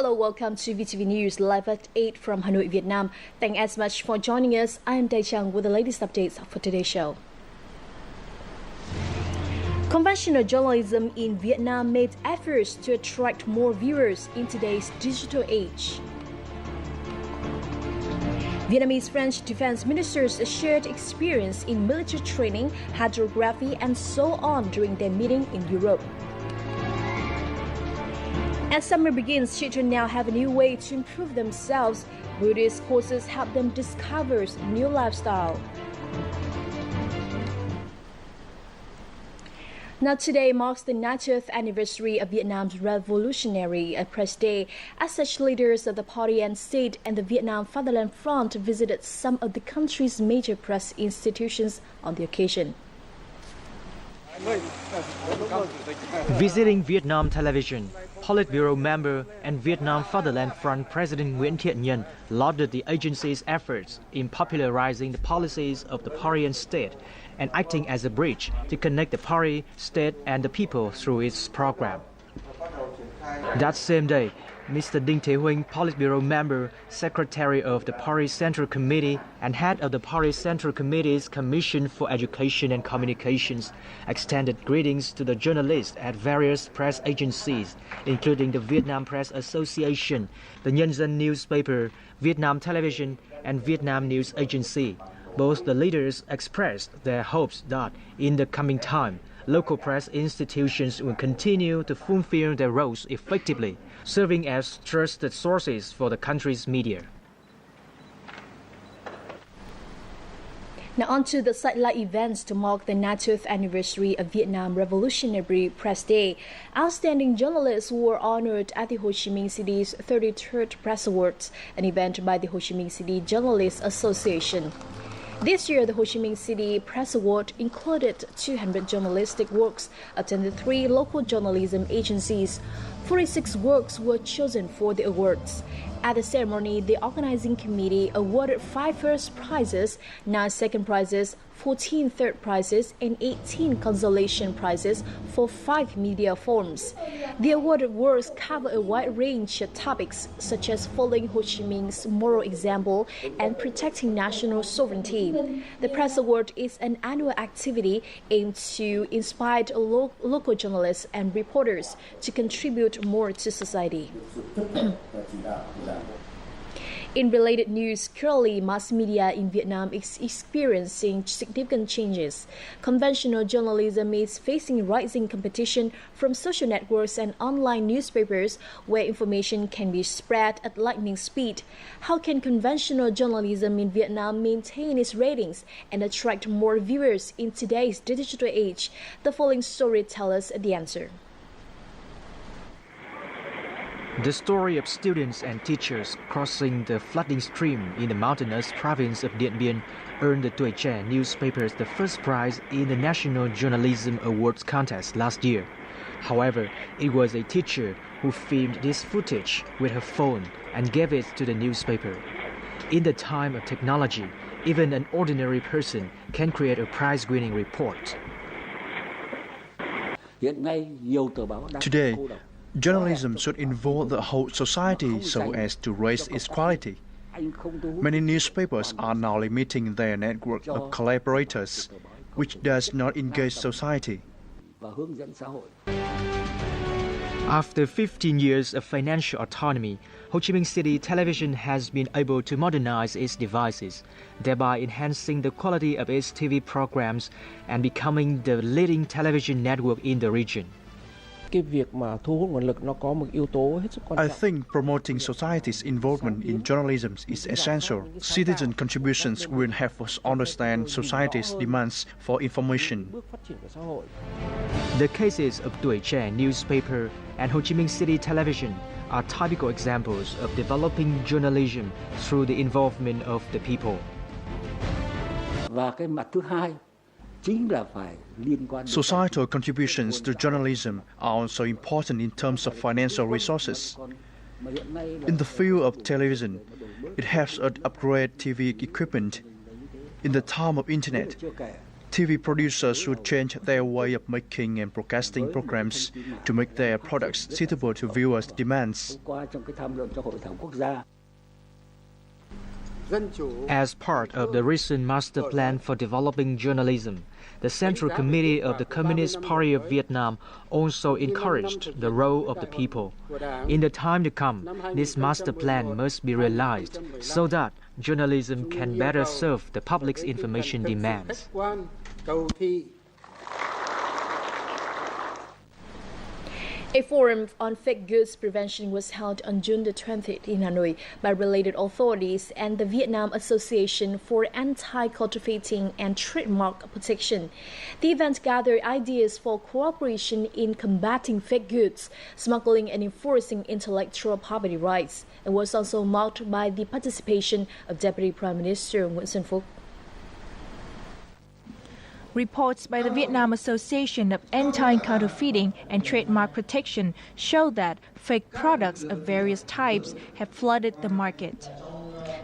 Hello, welcome to VTV News live at 8 from Hanoi, Vietnam. Thanks as much for joining us. I am Dae Chung with the latest updates for today's show. Conventional journalism in Vietnam made efforts to attract more viewers in today's digital age. Vietnamese-French defense ministers shared experience in military training, hydrography, and so on during their meeting in Europe. As summer begins, children now have a new way to improve themselves. Buddhist courses help them discover new lifestyle. Now today marks the 90th anniversary of Vietnam's Revolutionary Press Day. As such, leaders of the party and state and the Vietnam Fatherland Front visited some of the country's major press institutions on the occasion. Visiting Vietnam television, Politburo member and Vietnam Fatherland Front President Nguyễn Thiện Nhân lauded the agency's efforts in popularizing the policies of the party and state and acting as a bridge to connect the party, state and the people through its program. That same day, Mr. Dinh Thế Huynh, Politburo member, secretary of the Party Central Committee and head of the Party Central Committee's Commission for Education and Communications, extended greetings to the journalists at various press agencies, including the Vietnam Press Association, the Nhân dân newspaper, Vietnam Television and Vietnam News Agency. Both the leaders expressed their hopes that in the coming time, local press institutions will continue to fulfill their roles effectively, serving as trusted sources for the country's media. Now on to the sidelight events to mark the 90th anniversary of Vietnam Revolutionary Press Day. Outstanding journalists were honored at the Ho Chi Minh City's 33rd Press Awards, an event by the Ho Chi Minh City Journalists Association. This year, the Ho Chi Minh City Press Award included 200 journalistic works attended 3 local journalism agencies. 46 works were chosen for the awards. At the ceremony, the organizing committee awarded 5 first prizes, 9 second prizes, 14 third prizes, and 18 consolation prizes for 5 media forms. The awarded works cover a wide range of topics such as following Ho Chi Minh's moral example and protecting national sovereignty. The Press Award is an annual activity aimed to inspire local journalists and reporters to contribute more to society. In related news, currently mass media in Vietnam is experiencing significant changes. Conventional journalism is facing rising competition from social networks and online newspapers where information can be spread at lightning speed. How can conventional journalism in Vietnam maintain its ratings and attract more viewers in today's digital age? The following story tells us the answer. The story of students and teachers crossing the flooding stream in the mountainous province of Điện Biên earned the Tuổi Trẻ newspapers the first prize in the National Journalism Awards contest last year. However, it was a teacher who filmed this footage with her phone and gave it to the newspaper. In the time of technology, even an ordinary person can create a prize-winning report. Today, journalism should involve the whole society so as to raise its quality. Many newspapers are now limiting their network of collaborators, which does not engage society. After 15 years of financial autonomy, Ho Chi Minh City Television has been able to modernize its devices, thereby enhancing the quality of its TV programs and becoming the leading television network in the region. I think promoting society's involvement in journalism is essential. Citizen contributions will help us understand society's demands for information. The cases of Tuổi Trẻ newspaper and Ho Chi Minh City Television are typical examples of developing journalism through the involvement of the people. Societal contributions to journalism are also important in terms of financial resources. In the field of television, it helps us upgrade TV equipment. In the time of internet, TV producers should change their way of making and broadcasting programs to make their products suitable to viewers' demands. As part of the recent Master Plan for Developing Journalism, the Central Committee of the Communist Party of Vietnam also encouraged the role of the people. In the time to come, this master plan must be realized so that journalism can better serve the public's information demands. A forum on fake goods prevention was held on June the 20th in Hanoi by related authorities and the Vietnam Association for Anti-Counterfeiting and Trademark Protection. The event gathered ideas for cooperation in combating fake goods, smuggling and enforcing intellectual property rights, and was also marked by the participation of Deputy Prime Minister Nguyễn Xuân Phúc. Reports by the Vietnam Association of Anti-Counterfeiting and Trademark Protection show that fake products of various types have flooded the market.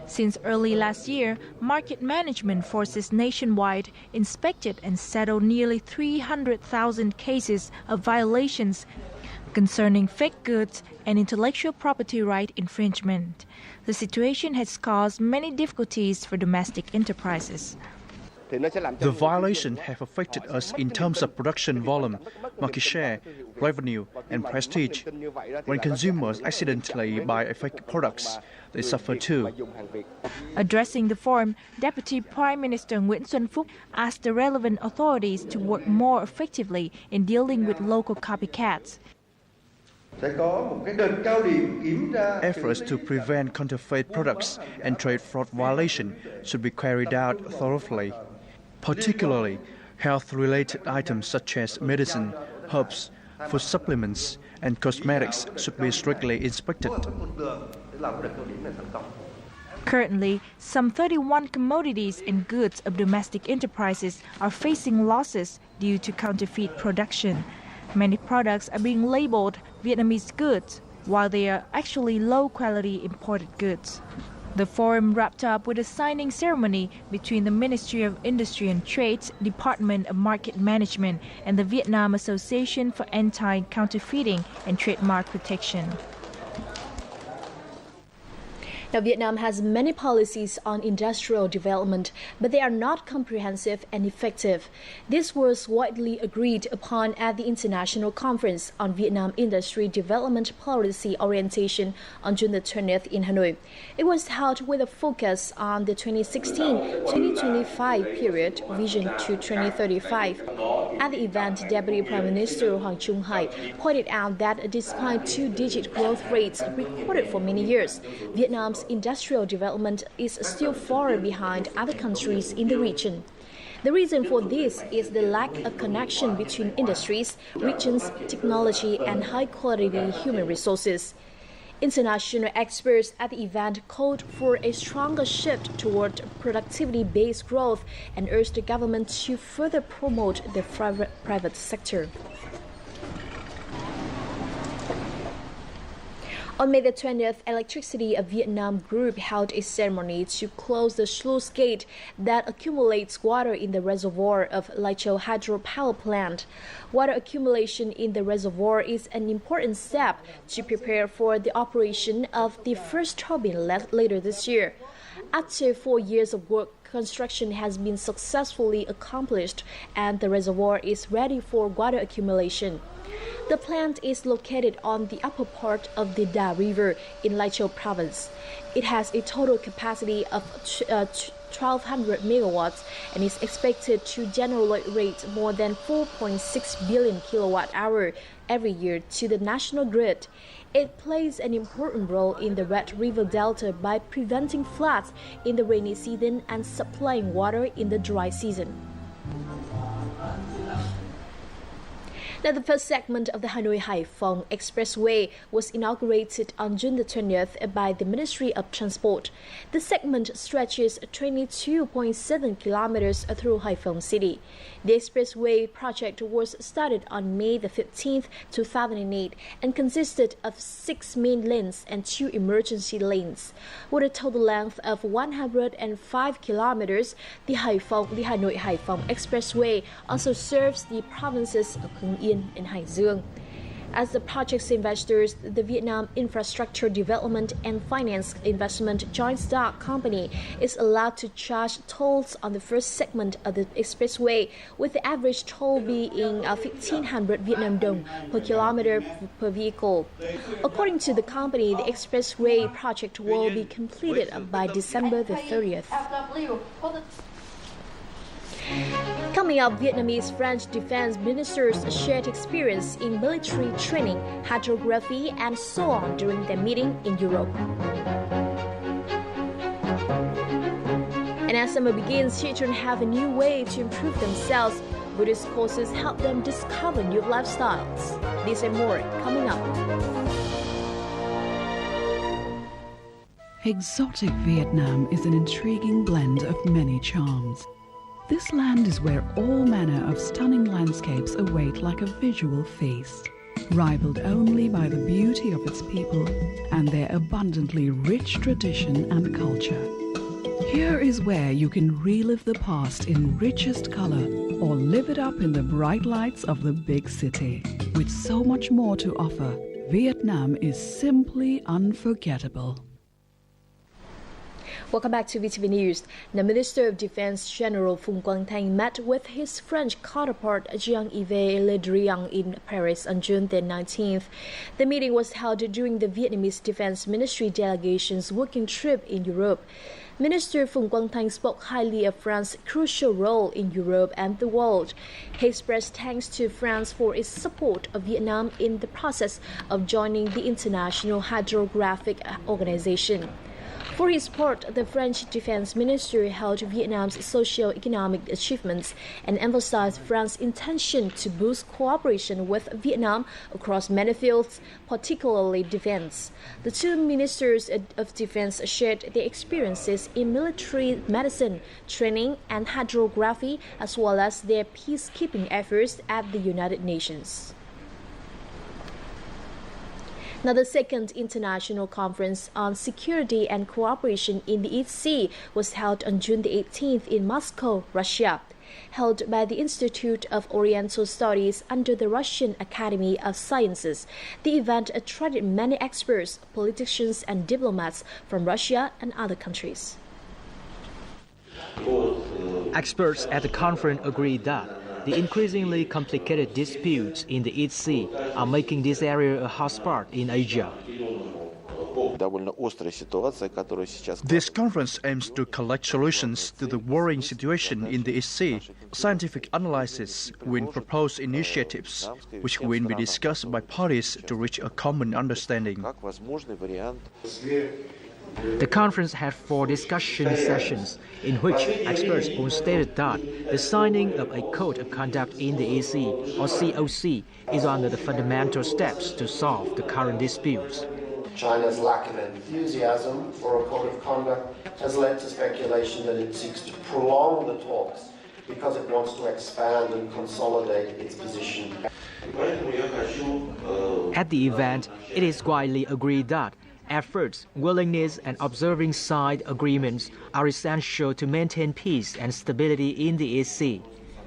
Since early last year, market management forces nationwide inspected and settled nearly 300,000 cases of violations concerning fake goods and intellectual property right infringement. The situation has caused many difficulties for domestic enterprises. The violations have affected us in terms of production volume, market share, revenue, and prestige. When consumers accidentally buy fake products, they suffer too. Addressing the forum, Deputy Prime Minister Nguyễn Xuân Phúc asked the relevant authorities to work more effectively in dealing with local copycats. Efforts to prevent counterfeit products and trade fraud violation should be carried out thoroughly. Particularly, health-related items such as medicine, herbs, food supplements, and cosmetics should be strictly inspected. Currently, some 31 commodities and goods of domestic enterprises are facing losses due to counterfeit production. Many products are being labeled Vietnamese goods, while they are actually low-quality imported goods. The forum wrapped up with a signing ceremony between the Ministry of Industry and Trade's Department of Market Management and the Vietnam Association for Anti-Counterfeiting and Trademark Protection. Now, Vietnam has many policies on industrial development, but they are not comprehensive and effective. This was widely agreed upon at the International Conference on Vietnam Industry Development Policy Orientation on June the 20th in Hanoi. It was held with a focus on the 2016-2025 period, Vision to 2035. At the event, Deputy Prime Minister Hoàng Trung Hải pointed out that despite two-digit growth rates recorded for many years, Vietnam's industrial development is still far behind other countries in the region. The reason for this is the lack of connection between industries, regions, technology, and high-quality human resources. International experts at the event called for a stronger shift toward productivity-based growth and urged the government to further promote the private sector. On May the 20th, Electricity of Vietnam Group held a ceremony to close the sluice gate that accumulates water in the reservoir of Lai Châu hydropower plant. Water accumulation in the reservoir is an important step to prepare for the operation of the first turbine later this year. After 4 years of work, construction has been successfully accomplished and the reservoir is ready for water accumulation. The plant is located on the upper part of the Da River in Lai Châu province. It has a total capacity of 1,200 megawatts and is expected to generate more than 4.6 billion kilowatt-hour every year to the national grid. It plays an important role in the Red River Delta by preventing floods in the rainy season and supplying water in the dry season. Now, the first segment of the Hanoi-Haiphong Expressway was inaugurated on June the 20th by the Ministry of Transport. The segment stretches 22.7 kilometers through Haiphong City. The expressway project was started on May the 15th, 2008, and consisted of 6 main lanes and 2 emergency lanes. With a total length of 105 kilometers, the Hanoi-Haiphong Expressway also serves the provinces of Hưng Yên and Hải Dương. As the project's investors, the Vietnam Infrastructure Development and Finance Investment Joint Stock Company is allowed to charge tolls on the first segment of the expressway, with the average toll being 1,500 Vietnam dong per kilometer per vehicle. According to the company, the expressway project will be completed by December the 30th. Coming up, Vietnamese-French defense ministers shared experience in military training, hydrography, and so on during their meeting in Europe. And as summer begins, children have a new way to improve themselves. Buddhist courses help them discover new lifestyles. These and more coming up. Exotic Vietnam is an intriguing blend of many charms. This land is where all manner of stunning landscapes await like a visual feast, rivaled only by the beauty of its people and their abundantly rich tradition and culture. Here is where you can relive the past in richest color or live it up in the bright lights of the big city. With so much more to offer, Vietnam is simply unforgettable. Welcome back to VTV News. The Minister of Defense General Phùng Quang Thanh met with his French counterpart Jean-Yves Le Drian in Paris on June the 19th. The meeting was held during the Vietnamese Defense Ministry delegation's working trip in Europe. Minister Phùng Quang Thanh spoke highly of France's crucial role in Europe and the world. He expressed thanks to France for its support of Vietnam in the process of joining the International Hydrographic Organization. For his part, the French Defense Minister held Vietnam's socio-economic achievements and emphasized France's intention to boost cooperation with Vietnam across many fields, particularly defense. The two ministers of defense shared their experiences in military medicine, training, and hydrography, as well as their peacekeeping efforts at the United Nations. Now, the second international conference on security and cooperation in the East Sea was held on June the 18th in Moscow, Russia. Held by the Institute of Oriental Studies under the Russian Academy of Sciences, the event attracted many experts, politicians, and diplomats from Russia and other countries. Experts at the conference agreed that the increasingly complicated disputes in the East Sea are making this area a hotspot in Asia. This conference aims to collect solutions to the worrying situation in the East Sea. Scientific analysis will propose initiatives which will be discussed by parties to reach a common understanding. The conference had 4 discussion sessions in which experts all stated that the signing of a Code of Conduct in the EC, or COC, is one of the fundamental steps to solve the current disputes. China's lack of enthusiasm for a code of conduct has led to speculation that it seeks to prolong the talks because it wants to expand and consolidate its position. At the event, it is widely agreed that efforts, willingness, and observing side agreements are essential to maintain peace and stability in the East Sea.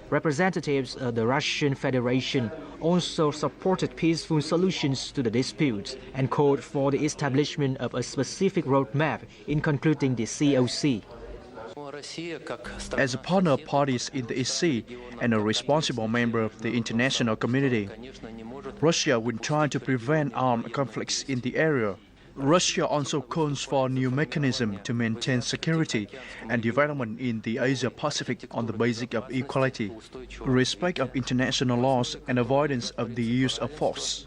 Representatives of the Russian Federation also supported peaceful solutions to the disputes and called for the establishment of a specific roadmap in concluding the COC. As a partner of parties in the East Sea and a responsible member of the international community, Russia will try to prevent armed conflicts in the area. Russia also calls for a new mechanism to maintain security and development in the Asia-Pacific on the basis of equality, respect of international laws, and avoidance of the use of force.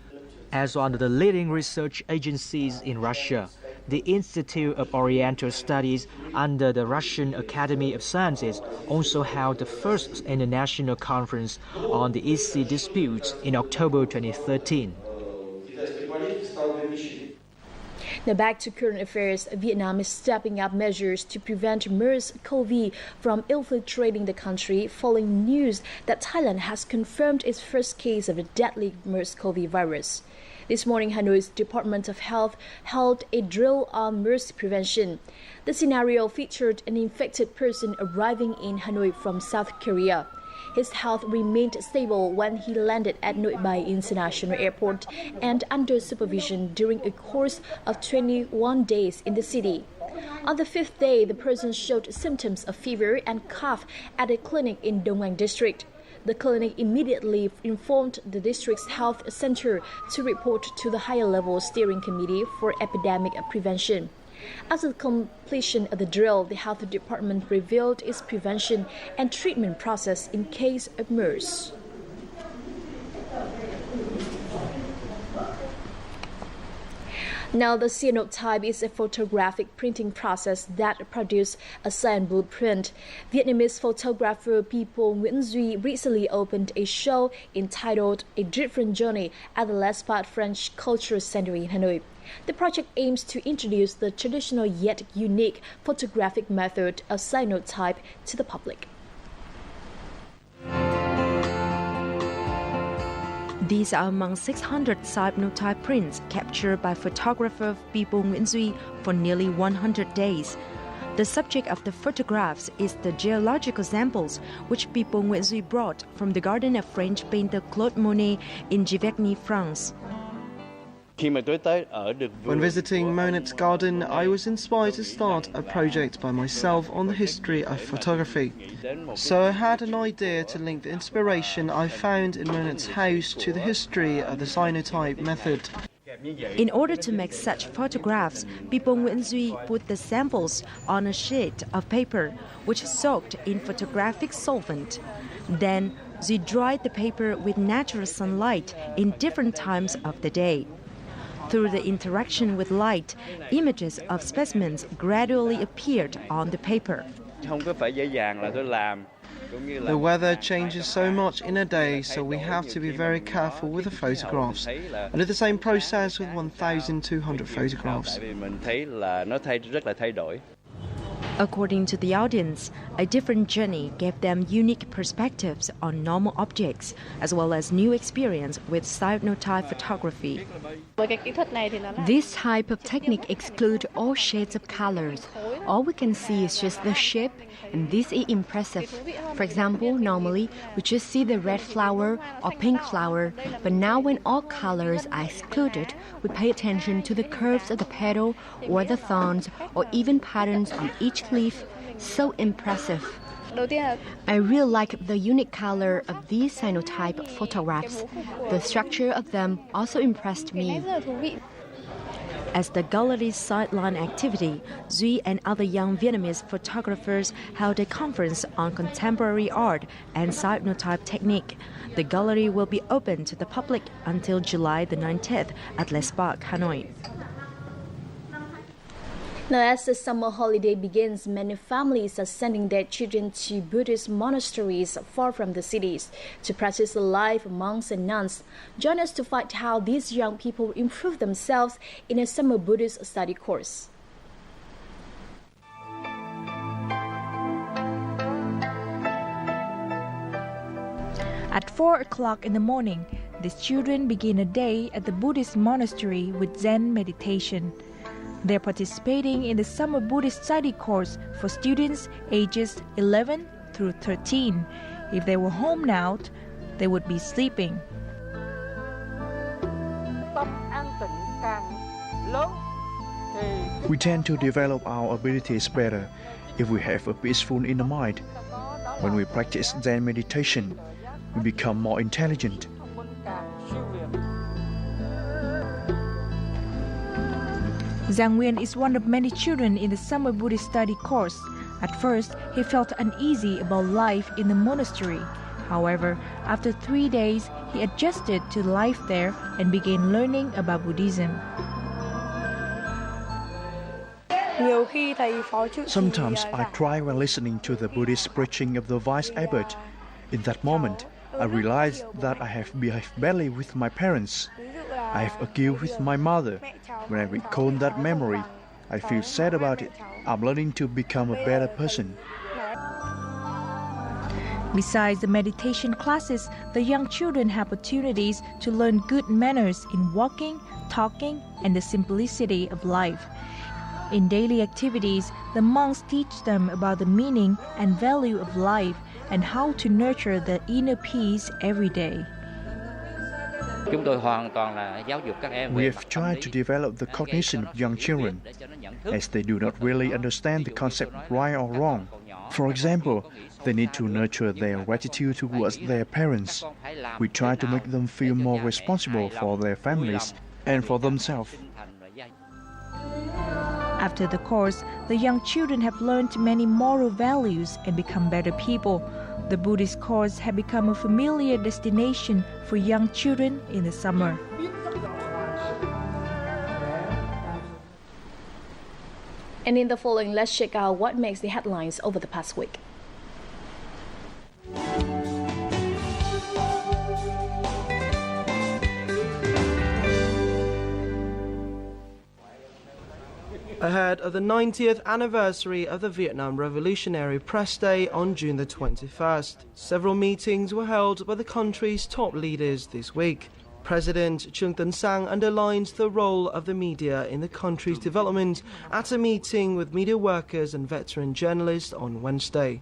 As one of the leading research agencies in Russia, the Institute of Oriental Studies under the Russian Academy of Sciences also held the first international conference on the East Sea disputes in October 2013. Now back to current affairs, Vietnam is stepping up measures to prevent MERS-CoV from infiltrating the country following news that Thailand has confirmed its first case of the deadly MERS-CoV virus. This morning, Hanoi's Department of Health held a drill on MERS prevention. The scenario featured an infected person arriving in Hanoi from South Korea. His health remained stable when he landed at Nội Bài International Airport and under supervision during a course of 21 days in the city. On the fifth day, the person showed symptoms of fever and cough at a clinic in Đông Anh district. The clinic immediately informed the district's health center to report to the higher level steering committee for epidemic prevention. After the completion of the drill, the health department revealed its prevention and treatment process in case of MERS. Now, the cyanotype is a photographic printing process that produces a cyan blueprint. Vietnamese photographer Pipo Nguyễn Duy recently opened a show entitled A Different Journey at the L'Espace French Cultural Center in Hanoi. The project aims to introduce the traditional yet unique photographic method of cyanotype to the public. These are among 600 cyanotype prints captured by photographer Pipo Nguyễn Duy for nearly 100 days. The subject of the photographs is the geological samples which Pipo Nguyễn Duy brought from the garden of French painter Claude Monet in Giverny, France. When visiting Monet's garden, I was inspired to start a project by myself on the history of photography. So I had an idea to link the inspiration I found in Monet's house to the history of the cyanotype method. In order to make such photographs, Pipo Nguyễn Duy put the samples on a sheet of paper, which soaked in photographic solvent. Then, Duy dried the paper with natural sunlight in different times of the day. Through the interaction with light, images of specimens gradually appeared on the paper. The weather changes so much in a day, so we have to be very careful with the photographs. I did the same process with 1,200 photographs. According to the audience, A Different Journey gave them unique perspectives on normal objects, as well as new experience with cyanotype photography. This type of technique excludes all shades of colors. All we can see is just the shape, and this is impressive. For example, normally we just see the red flower or pink flower, but now when all colors are excluded, we pay attention to the curves of the petal or the thorns or even patterns on each leaf. So impressive. I really like the unique color of these cyanotype photographs. The structure of them also impressed me. As the gallery's sideline activity, Duy and other young Vietnamese photographers held a conference on contemporary art and cyanotype technique. The gallery will be open to the public until July the 19th at L'Espace, Hanoi. Now, as the summer holiday begins, many families are sending their children to Buddhist monasteries far from the cities to practice the life of monks and nuns. Join us to find how these young people improve themselves in a summer Buddhist study course. At 4 o'clock in the morning, these children begin a day at the Buddhist monastery with Zen meditation. They're participating in the summer Buddhist study course for students ages 11 through 13. If they were home now, they would be sleeping. We tend to develop our abilities better if we have a peaceful inner mind. When we practice Zen meditation, we become more intelligent. Giang Nguyen is one of many children in the summer Buddhist study course. At first, he felt uneasy about life in the monastery. However, after 3 days, he adjusted to life there and began learning about Buddhism. Sometimes I cry when listening to the Buddhist preaching of the Vice Abbot. In that moment, I realize that I have behaved badly with my parents. I have argued with my mother. When I recall that memory, I feel sad about it. I'm learning to become a better person. Besides the meditation classes, the young children have opportunities to learn good manners in walking, talking, and the simplicity of life. In daily activities, the monks teach them about the meaning and value of life and how to nurture the inner peace every day. We have tried to develop the cognition of young children, as they do not really understand the concept of right or wrong. For example, they need to nurture their gratitude towards their parents. We try to make them feel more responsible for their families and for themselves. After the course, the young children have learned many moral values and become better people. The Buddhist course has become a familiar destination for young children in the summer. And in the following, let's check out what makes the headlines over the past week. Ahead of the 90th anniversary of the Vietnam Revolutionary Press Day on June the 21st, several meetings were held by the country's top leaders this week. President Trương Tân Sang underlines the role of the media in the country's development at a meeting with media workers and veteran journalists on Wednesday.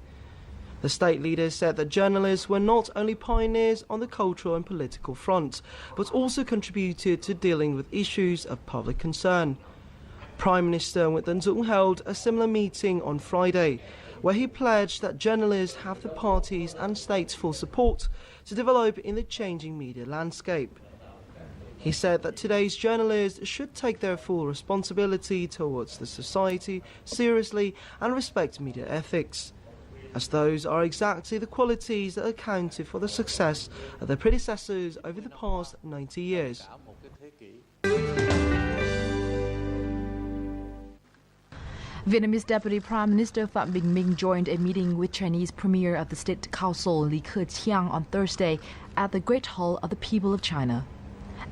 The state leaders said that journalists were not only pioneers on the cultural and political front, but also contributed to dealing with issues of public concern. Prime Minister Nguyễn Tấn Dũng held a similar meeting on Friday, where he pledged that journalists have the party's and state's full support to develop in the changing media landscape. He said that today's journalists should take their full responsibility towards the society seriously and respect media ethics, as those are exactly the qualities that accounted for the success of their predecessors over the past 90 years. Vietnamese Deputy Prime Minister Phạm Bình Minh joined a meeting with Chinese Premier of the State Council Lý Keqiang on Thursday at the Great Hall of the People of China.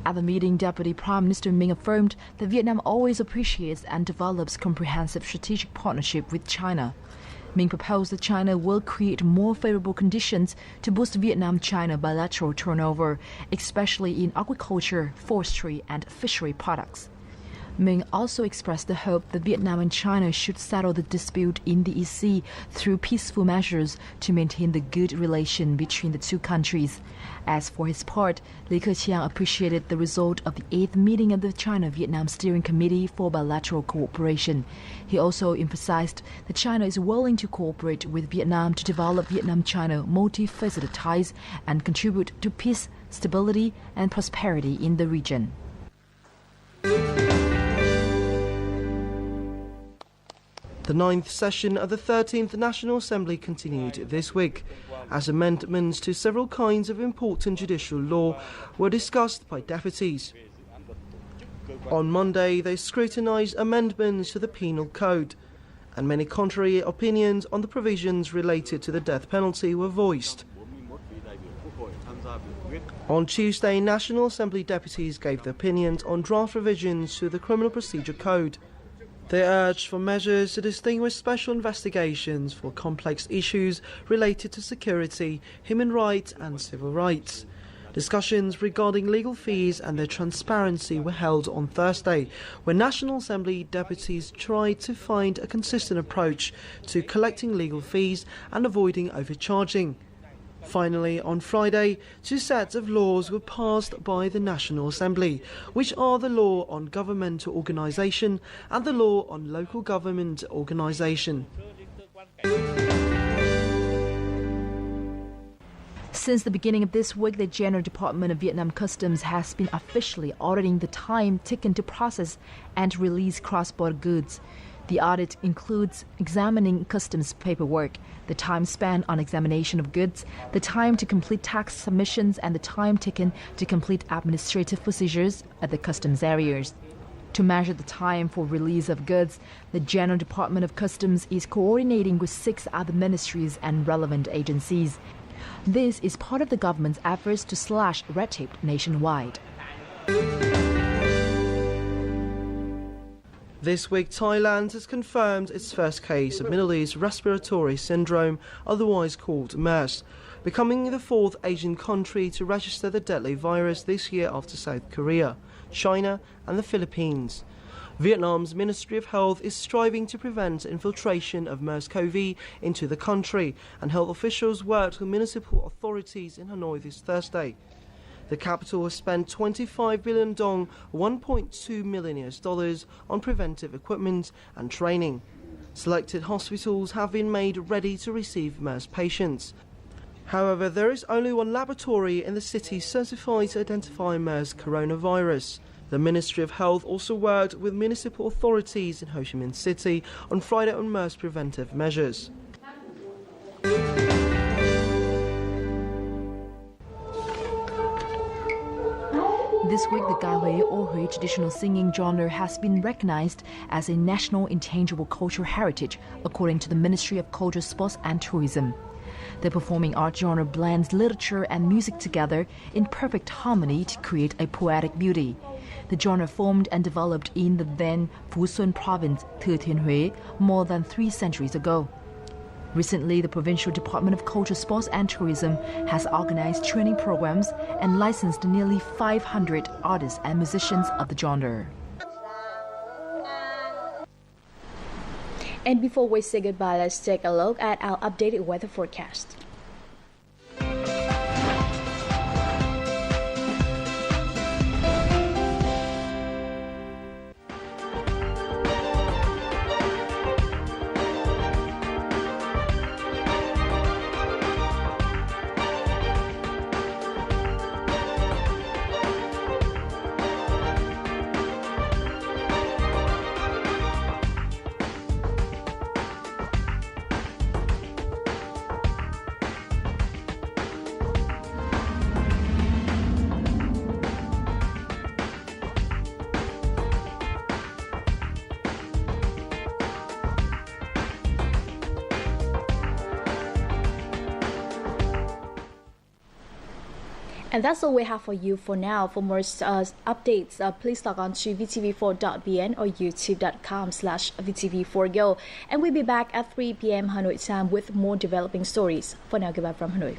At the meeting, Deputy Prime Minister Minh affirmed that Vietnam always appreciates and develops comprehensive strategic partnership with China. Minh proposed that China will create more favorable conditions to boost Vietnam-China bilateral turnover, especially in agriculture, forestry, and fishery products. Minh also expressed the hope that Vietnam and China should settle the dispute in the EC through peaceful measures to maintain the good relation between the two countries. As for his part, Lý Keqiang appreciated the result of the 8th meeting of the China-Vietnam Steering Committee for Bilateral Cooperation. He also emphasized that China is willing to cooperate with Vietnam to develop Vietnam-China multifaceted ties and contribute to peace, stability, and prosperity in the region. The 9th session of the 13th National Assembly continued this week, as amendments to several kinds of important judicial law were discussed by deputies. On Monday, they scrutinised amendments to the Penal Code, and many contrary opinions on the provisions related to the death penalty were voiced. On Tuesday, National Assembly deputies gave their opinions on draft revisions to the Criminal Procedure Code. They urged for measures to distinguish special investigations for complex issues related to security, human rights and civil rights. Discussions regarding legal fees and their transparency were held on Thursday, where National Assembly deputies tried to find a consistent approach to collecting legal fees and avoiding overcharging. Finally, on Friday, 2 sets of laws were passed by the National Assembly, which are the law on governmental organisation and the law on local government organisation. Since the beginning of this week, the General Department of Vietnam Customs has been officially auditing the time taken to process and release cross-border goods. The audit includes examining customs paperwork, the time spent on examination of goods, the time to complete tax submissions, and the time taken to complete administrative procedures at the customs areas. To measure the time for release of goods, the General Department of Customs is coordinating with 6 other ministries and relevant agencies. This is part of the government's efforts to slash red tape nationwide. This week, Thailand has confirmed its first case of Middle East respiratory syndrome, otherwise called MERS, becoming the 4th Asian country to register the deadly virus this year after South Korea, China and the Philippines. Vietnam's Ministry of Health is striving to prevent infiltration of MERS-CoV into the country, and health officials worked with municipal authorities in Hanoi this Thursday. The capital has spent 25 billion dong, $1.2 million on preventive equipment and training. Selected hospitals have been made ready to receive MERS patients. However, there is only one laboratory in the city certified to identify MERS coronavirus. The Ministry of Health also worked with municipal authorities in Ho Chi Minh City on Friday on MERS preventive measures. This week, the Gahui or Hui traditional singing genre has been recognized as a national intangible cultural heritage, according to the Ministry of Culture, Sports and Tourism. The performing art genre blends literature and music together in perfect harmony to create a poetic beauty. The genre formed and developed in the then Fusun province, Thi Thiên Huế, more than 3 centuries ago. Recently, the Provincial Department of Culture, Sports and Tourism has organized training programs and licensed nearly 500 artists and musicians of the genre. And before we say goodbye, let's take a look at our updated weather forecast. And that's all we have for you for now. For more updates, please log on to vtv4.vn or youtube.com/vtv4go. And we'll be back at 3 p.m. Hanoi time with more developing stories. For now, goodbye from Hanoi.